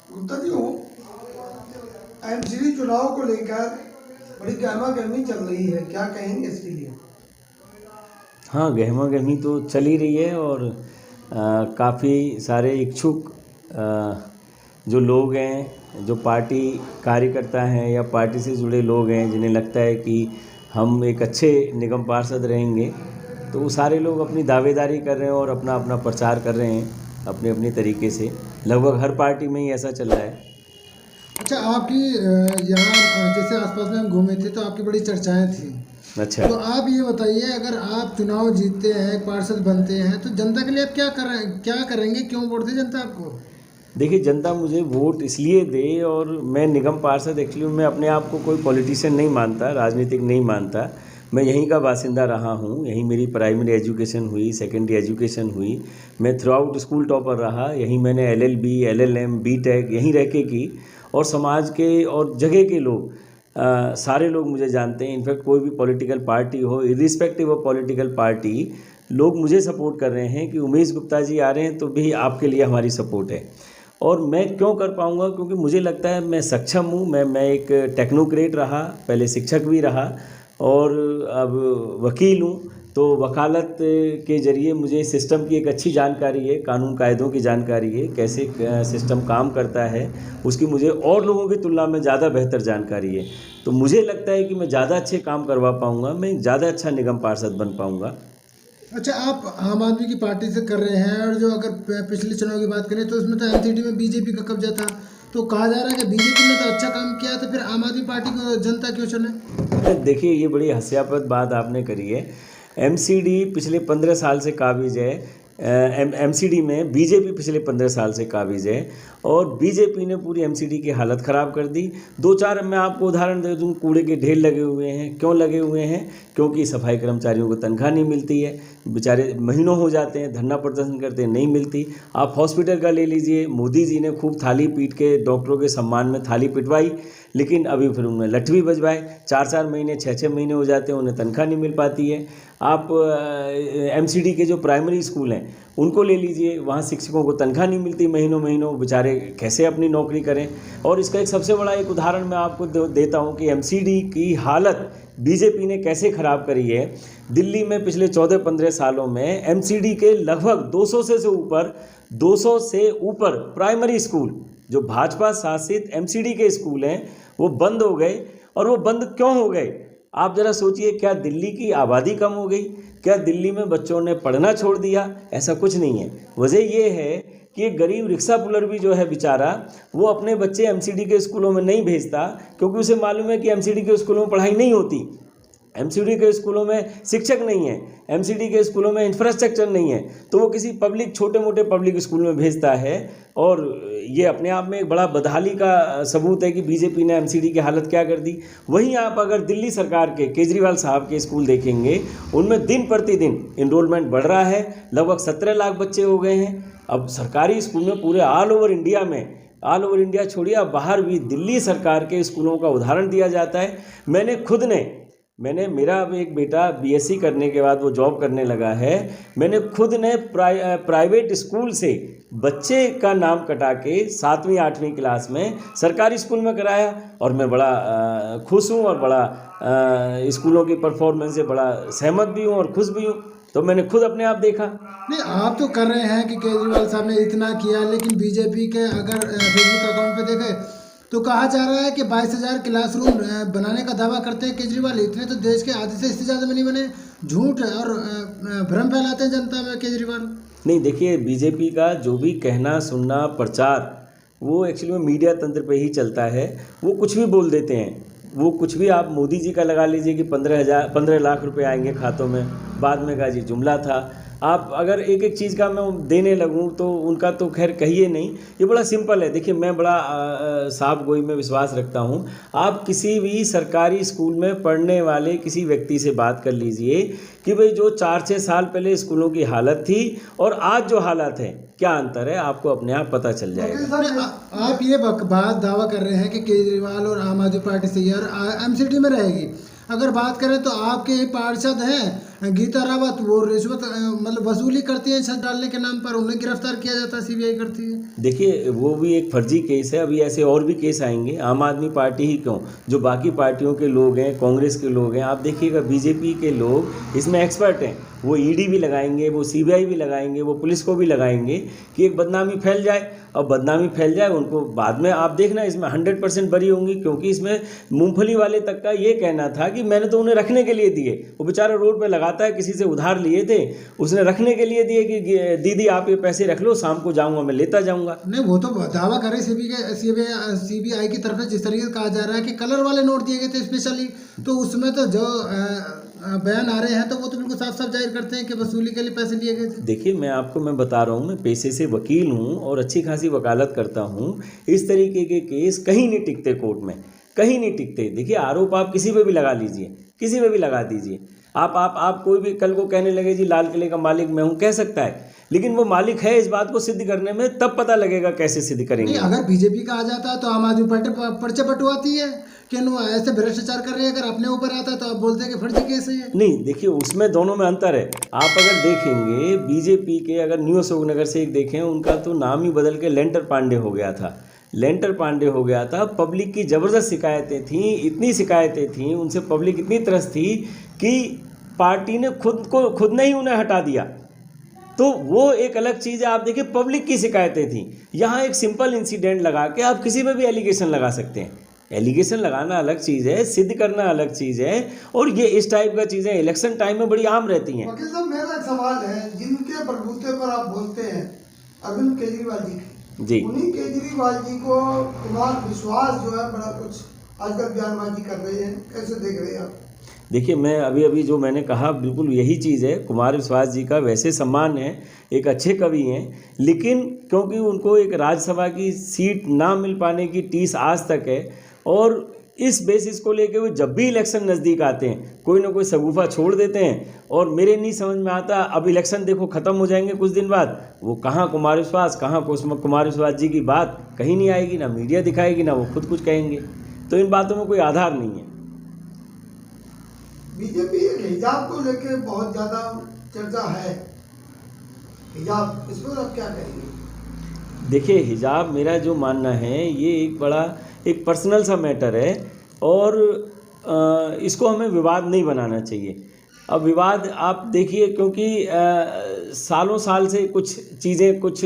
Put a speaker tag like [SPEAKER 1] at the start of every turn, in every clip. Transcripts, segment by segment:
[SPEAKER 1] गुप्ता जी हो, एमसीडी चुनाव को लेकर बड़ी गहमागहमी चल रही है, क्या कहेंगे इसके लिए?
[SPEAKER 2] हाँ, गहमा-गहमी तो चल ही रही है और काफ़ी सारे इच्छुक जो लोग हैं, जो पार्टी कार्यकर्ता हैं या पार्टी से जुड़े लोग हैं, जिन्हें लगता है कि हम एक अच्छे निगम पार्षद रहेंगे, तो वो सारे लोग अपनी दावेदारी कर रहे हैं और अपना अपना प्रचार कर रहे हैं अपने अपने तरीके से। लगभग हर पार्टी में ही ऐसा चल रहा है।
[SPEAKER 3] अच्छा, आपकी यहाँ जैसे आसपास में हम घूमे थे तो आपकी बड़ी चर्चाएं थी।
[SPEAKER 2] अच्छा,
[SPEAKER 3] तो आप ये बताइए, अगर आप चुनाव जीतते हैं, पार्षद बनते हैं, तो जनता के लिए आप क्या करेंगे, क्यों वोट दे जनता आपको?
[SPEAKER 2] देखिए जनता मुझे वोट इसलिए दे, और मैं निगम पार्षद एक्चुअली मैं अपने आप को कोई पॉलिटिशियन नहीं मानता, राजनीतिक नहीं मानता। मैं यहीं का बासिंदा रहा हूँ, यहीं मेरी प्राइमरी एजुकेशन हुई, सेकेंडरी एजुकेशन हुई। मैं थ्रू आउट स्कूल टॉपर रहा, यहीं मैंने LLB, LLM, BTech यहीं रह के की। और समाज के और जगह के लोग सारे लोग मुझे जानते हैं। इनफैक्ट कोई भी पॉलिटिकल पार्टी हो, इरिस्पेक्टिव ऑफ पॉलिटिकल पार्टी, लोग मुझे सपोर्ट कर रहे हैं कि उमेश गुप्ता जी आ रहे हैं तो भी आपके लिए हमारी सपोर्ट है। और मैं क्यों कर पाऊँगा, क्योंकि मुझे लगता है मैं सक्षम हूँ। मैं एक टेक्नोक्रेट रहा, पहले शिक्षक भी रहा और अब वकील हूँ। तो वकालत के ज़रिए मुझे सिस्टम की एक अच्छी जानकारी है, कानून कायदों की जानकारी है, कैसे सिस्टम काम करता है, उसकी मुझे और लोगों की तुलना में ज़्यादा बेहतर जानकारी है। तो मुझे लगता है कि मैं ज़्यादा अच्छे काम करवा पाऊँगा, मैं ज़्यादा अच्छा निगम पार्षद बन पाऊँगा।
[SPEAKER 3] अच्छा, आप आम आदमी की पार्टी से कर रहे हैं, और जो अगर पिछले चुनाव की बात करें तो उसमें तो एमसीडी में बीजेपी का कब्जा था। तो कहा जा रहा है कि बीजेपी ने तो अच्छा काम किया, तो फिर आम आदमी पार्टी को जनता क्यों चुने?
[SPEAKER 2] देखिए ये बड़ी हास्यास्पद बात आपने करी है। एमसीडी पिछले 15 साल से काबिज है। एमसीडी में बीजेपी पिछले 15 साल से काबिज है और बीजेपी ने पूरी एमसीडी की हालत ख़राब कर दी। दो चार मैं आपको उदाहरण दे दूं, कूड़े के ढेर लगे हुए हैं। क्यों लगे हुए हैं? क्योंकि सफाई कर्मचारियों को तनख्वाह नहीं मिलती है, बेचारे महीनों हो जाते हैं, धरना प्रदर्शन करते हैं, नहीं मिलती। आप हॉस्पिटल का ले लीजिए, मोदी जी ने खूब थाली पीट के डॉक्टरों के सम्मान में थाली पिटवाई, लेकिन अभी फिर उन्हें लठवी बजवाए, 4-4 महीने 6-6 महीने हो जाते हैं, उन्हें तनख्वाह नहीं मिल पाती है। आप एमसीडी के जो प्राइमरी स्कूल हैं उनको ले लीजिए, वहाँ शिक्षकों को तनख्वाह नहीं मिलती, महीनों महीनों बेचारे कैसे अपनी नौकरी करें। और इसका एक सबसे बड़ा एक उदाहरण मैं आपको देता हूँ कि एमसीडी की हालत बीजेपी ने कैसे ख़राब करी है। दिल्ली में पिछले 14-15 सालों में एमसीडी के लगभग 200 से ऊपर प्राइमरी स्कूल, जो भाजपा शासित एमसीडी के स्कूल हैं, वो बंद हो गए। और वो बंद क्यों हो गए? आप ज़रा सोचिए, क्या दिल्ली की आबादी कम हो गई? क्या दिल्ली में बच्चों ने पढ़ना छोड़ दिया? ऐसा कुछ नहीं है। वजह ये है कि एक गरीब रिक्शा पुलर भी जो है बेचारा, वो अपने बच्चे एमसीडी के स्कूलों में नहीं भेजता, क्योंकि उसे मालूम है कि एमसीडी के स्कूलों में पढ़ाई नहीं होती, एमसीडी के स्कूलों में शिक्षक नहीं है, एमसीडी के स्कूलों में इंफ्रास्ट्रक्चर नहीं है, तो वो किसी पब्लिक, छोटे मोटे पब्लिक स्कूल में भेजता है। और ये अपने आप में एक बड़ा बदहाली का सबूत है कि बीजेपी ने एमसीडी की हालत क्या कर दी। वहीं आप अगर दिल्ली सरकार के केजरीवाल साहब के स्कूल देखेंगे, उनमें दिन प्रतिदिन इनरोलमेंट बढ़ रहा है, लगभग 17 लाख बच्चे हो गए हैं। अब सरकारी स्कूल में पूरे ऑल ओवर इंडिया छोड़िए, अब बाहर भी दिल्ली सरकार के स्कूलों का उदाहरण दिया जाता है। मेरा अब एक बेटा बीएससी करने के बाद वो जॉब करने लगा है। मैंने खुद ने प्राइवेट स्कूल से बच्चे का नाम कटा के 7वीं 8वीं क्लास में सरकारी स्कूल में कराया, और मैं बड़ा खुश हूँ और बड़ा स्कूलों की परफॉर्मेंस से बड़ा सहमत भी हूँ और खुश भी हूँ। तो मैंने खुद अपने आप देखा।
[SPEAKER 3] नहीं, आप तो कर रहे हैं कि केजरीवाल साहब ने इतना किया, लेकिन बीजेपी के अगर फेसबुक अकाउंट पे देखें तो कहा जा रहा है कि 22,000 क्लासरूम बनाने का दावा करते हैं केजरीवाल। इतने तो देश के आधे से इससे ज़्यादा में नहीं बने। झूठ और भ्रम फैलाते हैं जनता में केजरीवाल।
[SPEAKER 2] नहीं, देखिए बीजेपी का जो भी कहना सुनना प्रचार, वो एक्चुअली में मीडिया तंत्र पे ही चलता है। वो कुछ भी बोल देते हैं, वो कुछ भी। आप मोदी जी का लगा लीजिए कि 15 लाख रुपए आएंगे खातों में, बाद में का जी जुमला था। आप अगर एक एक चीज़ का मैं देने लगूं तो उनका तो खैर कहिए नहीं। ये बड़ा सिंपल है। देखिए मैं बड़ा साफ गोई में विश्वास रखता हूं। आप किसी भी सरकारी स्कूल में पढ़ने वाले किसी व्यक्ति से बात कर लीजिए कि भाई जो 4-6 साल पहले स्कूलों की हालत थी और आज जो हालत है, क्या अंतर है, आपको अपने आप पता चल जाएगा।
[SPEAKER 3] आप ये बात दावा कर रहे हैं कि केजरीवाल और आम आदमी पार्टी से यार एमसीडी में रहेगी। अगर बात करें तो आपके ही पार्षद हैं गीता रावत वो रिश्वत मतलब वसूली करती है छत डालने के नाम पर, उन्हें गिरफ्तार किया जाता है, सीबीआई करती है।
[SPEAKER 2] देखिए वो भी एक फर्जी केस है, अभी ऐसे और भी केस आएंगे। आम आदमी पार्टी ही क्यों, जो बाकी पार्टियों के लोग हैं, कांग्रेस के लोग हैं, आप देखिएगा बीजेपी के लोग इसमें एक्सपर्ट हैं। वो ईडी भी लगाएंगे, वो सीबीआई भी लगाएंगे, वो पुलिस को भी लगाएंगे कि एक बदनामी फैल जाए। और बदनामी फैल जाए उनको बाद में आप देखना इसमें 100% बरी होंगी, क्योंकि इसमें मूंगफली वाले तक का ये कहना था कि मैंने तो उन्हें रखने के लिए दिए। वो बेचारा रोड पे लगाता है, किसी से उधार लिए थे, उसने रखने के लिए दिए कि दीदी आप ये पैसे रख लो, शाम को जाऊंगा मैं लेता जाऊंगा।
[SPEAKER 3] नहीं, वो तो दावा करे सीबीआई की तरफ से, जिस तरीके से कहा जा रहा है कि कलर वाले नोट दिए गए थे स्पेशली, तो उसमें तो जो बयान आ रहे हैं तो वो तो बिल्कुल साफ साफ जाहिर करते हैं कि वसूली के लिए पैसे लिए गए थे।
[SPEAKER 2] देखिए मैं बता रहा हूँ, मैं पेशे से वकील हूँ और अच्छी खासी वकालत करता हूँ। इस तरीके के केस कहीं नहीं टिकते कोर्ट में, कहीं नहीं टिकते। देखिए आरोप आप किसी पे भी लगा लीजिए, किसी पे भी लगा दीजिए। आप कोई भी कल को कहने लगे जी लाल किले का मालिक मैं हूँ, कह सकता है, लेकिन वो मालिक है इस बात को सिद्ध करने में तब पता लगेगा कैसे सिद्ध करेंगे।
[SPEAKER 3] अगर बीजेपी का आ जाता है तो आम आदमी पार्टी पर्चे बंटवाती है कि ऐसे भ्रष्टाचार कर रहे हैं। अगर अपने ऊपर आता है तो आप बोलते हैं कि फर्जी केस है।
[SPEAKER 2] नहीं, देखिए उसमें दोनों में अंतर है। आप अगर देखेंगे बीजेपी के, अगर न्यू अशोकनगर से एक देखें, उनका तो नाम ही बदल के लेंटर पांडे हो गया था, लेंटर पांडे हो गया था। पब्लिक की ज़बरदस्त शिकायतें थीं, इतनी शिकायतें थीं, उनसे पब्लिक इतनी त्रस्त थी कि पार्टी ने खुद ने ही उन्हें हटा दिया। तो वो एक अलग चीज़ है। आप देखिए पब्लिक की शिकायतें थीं, यहाँ एक सिंपल इंसिडेंट लगा के आप किसी पे भी एलिगेशन लगा सकते हैं। एलिगेशन लगाना अलग चीज़ है, सिद्ध करना अलग चीज़ है, और ये इस टाइप का चीज़ें इलेक्शन टाइम में बड़ी आम रहती हैं।
[SPEAKER 1] वकील साहब मेरा एक सवाल है, जिनके बलबूते पर आप बोलते हैं अरविंद केजरीवाल जी, उन्हीं केजरीवाल जी को कुमार विश्वास जो है बड़ा कुछ आजकल बयानबाजी कर रहे हैं, कैसे देख रहे हैं आप?
[SPEAKER 2] देखिए मैं अभी जो मैंने कहा बिल्कुल यही चीज़ है। कुमार विश्वास जी का वैसे सम्मान है, एक अच्छे कवि हैं, लेकिन क्योंकि उनको एक राज्यसभा की सीट ना मिल पाने की टीस आज तक है, और इस बेसिस को लेके वो जब भी इलेक्शन नज़दीक आते हैं कोई ना कोई शगुफा छोड़ देते हैं। और मेरे नहीं समझ में आता, अब इलेक्शन देखो ख़त्म हो जाएंगे कुछ दिन बाद, वो कहाँ कुमार विश्वास, कहाँ कुमार विश्वास जी की बात कहीं नहीं आएगी, ना मीडिया दिखाएगी, ना वो खुद कुछ कहेंगे। तो इन बातों में कोई आधार नहीं है।
[SPEAKER 1] बीजेपी हिजाब को लेके बहुत ज़्यादा चर्चा है, हिजाब, इस पर आप क्या कहेंगे?
[SPEAKER 2] देखिए हिजाब, मेरा जो मानना है ये एक पर्सनल सा मैटर है, और इसको हमें विवाद नहीं बनाना चाहिए। अब विवाद आप देखिए, क्योंकि सालों साल से कुछ चीज़ें कुछ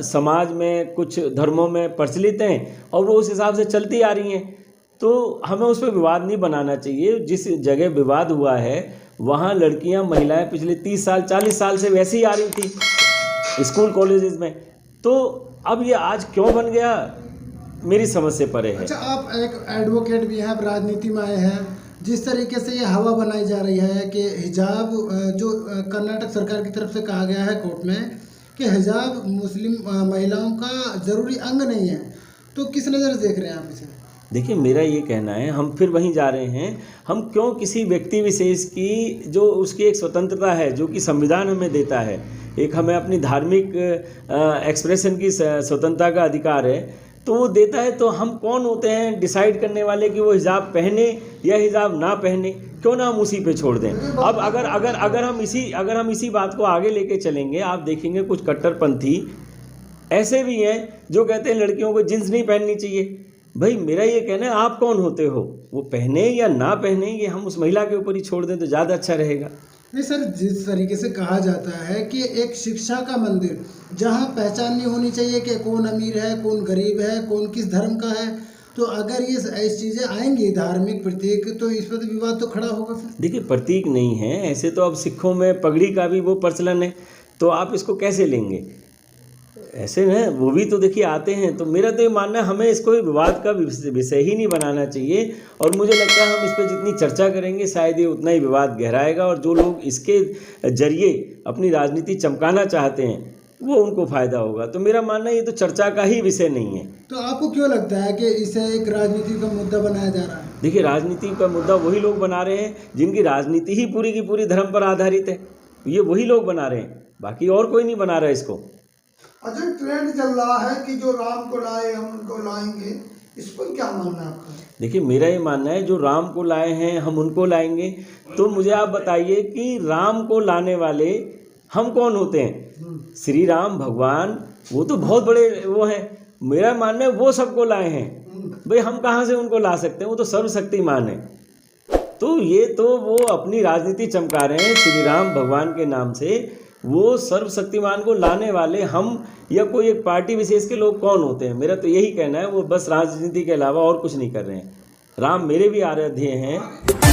[SPEAKER 2] समाज में, कुछ धर्मों में प्रचलित हैं और वो उस हिसाब से चलती आ रही हैं, तो हमें उस पर विवाद नहीं बनाना चाहिए। जिस जगह विवाद हुआ है वहाँ लड़कियाँ, महिलाएं पिछले 30 साल 40 साल से वैसे ही आ रही थी स्कूल कॉलेजेस में, तो अब ये आज क्यों बन गया, मेरी समझ से परे है।
[SPEAKER 3] अच्छा, आप एक एडवोकेट भी हैं, राजनीति में आए हैं, जिस तरीके से ये हवा बनाई जा रही है कि हिजाब, जो कर्नाटक सरकार की तरफ से कहा गया है कोर्ट में कि हिजाब मुस्लिम महिलाओं का ज़रूरी अंग नहीं है, तो किस नज़र से देख रहे हैं आप इसे?
[SPEAKER 2] देखिए मेरा ये कहना है, हम फिर वहीं जा रहे हैं, हम क्यों किसी व्यक्ति विशेष की, जो उसकी एक स्वतंत्रता है जो कि संविधान हमें देता है, एक हमें अपनी धार्मिक एक्सप्रेशन की स्वतंत्रता का अधिकार है, तो वो देता है, तो हम कौन होते हैं डिसाइड करने वाले कि वो हिजाब पहने या हिजाब ना पहने? क्यों ना हम उसी पे छोड़ दें। अब अगर हम इसी बात को आगे लेके चलेंगे, आप देखेंगे कुछ कट्टरपंथी ऐसे भी हैं जो कहते हैं लड़कियों को जींस नहीं पहननी चाहिए। भाई मेरा ये कहना है, आप कौन होते हो, वो पहने या ना पहने ये हम उस महिला के ऊपर ही छोड़ दें तो ज़्यादा अच्छा रहेगा।
[SPEAKER 3] नहीं सर, जिस तरीके से कहा जाता है कि एक शिक्षा का मंदिर जहां पहचान नहीं होनी चाहिए कि कौन अमीर है, कौन गरीब है, कौन किस धर्म का है, तो अगर ये ऐसी चीज़ें आएंगी धार्मिक प्रतीक, तो इस पर तो विवाद तो खड़ा होगा फिर।
[SPEAKER 2] देखिए प्रतीक नहीं है ऐसे, तो अब सिखों में पगड़ी का भी वो प्रचलन है, तो आप इसको कैसे लेंगे ऐसे ना, वो भी तो देखिए आते हैं। तो मेरा तो ये मानना है हमें इसको विवाद का विषय ही नहीं बनाना चाहिए, और मुझे लगता है हम इस पर जितनी चर्चा करेंगे शायद ये उतना ही विवाद गहराएगा, और जो लोग इसके जरिए अपनी राजनीति चमकाना चाहते हैं वो उनको फ़ायदा होगा। तो मेरा मानना है ये तो चर्चा का ही विषय नहीं है।
[SPEAKER 3] तो आपको क्यों लगता है कि इसे एक राजनीति का मुद्दा बनाया जा रहा है?
[SPEAKER 2] देखिए राजनीति का मुद्दा वही लोग बना रहे हैं जिनकी राजनीति ही पूरी की पूरी धर्म पर आधारित है, ये वही लोग बना रहे हैं, बाकी और कोई नहीं बना रहा है इसको।
[SPEAKER 1] अच्छा, ट्रेंड चल रहा है कि जो राम को लाए हम उनको लाएंगे, इस पर क्या मानना है आपका?
[SPEAKER 2] देखिए, मेरा ये मानना है जो राम को लाए हैं हम उनको लाएंगे। तो मुझे आप बताइए कि राम को लाने वाले हम कौन होते हैं? श्री राम भगवान, वो तो बहुत बड़े वो हैं। मेरा मानना है वो सबको लाए हैं भाई, हम कहाँ से उनको ला सकते हैं? वो तो सर्वशक्तिमान है। तो ये तो वो अपनी राजनीति चमका रहे हैं श्री राम भगवान के नाम से। वो सर्वशक्तिमान को लाने वाले हम या कोई एक पार्टी विशेष के लोग कौन होते हैं? मेरा तो यही कहना है, वो बस राजनीति के अलावा और कुछ नहीं कर रहे हैं। राम मेरे भी आराध्य हैं।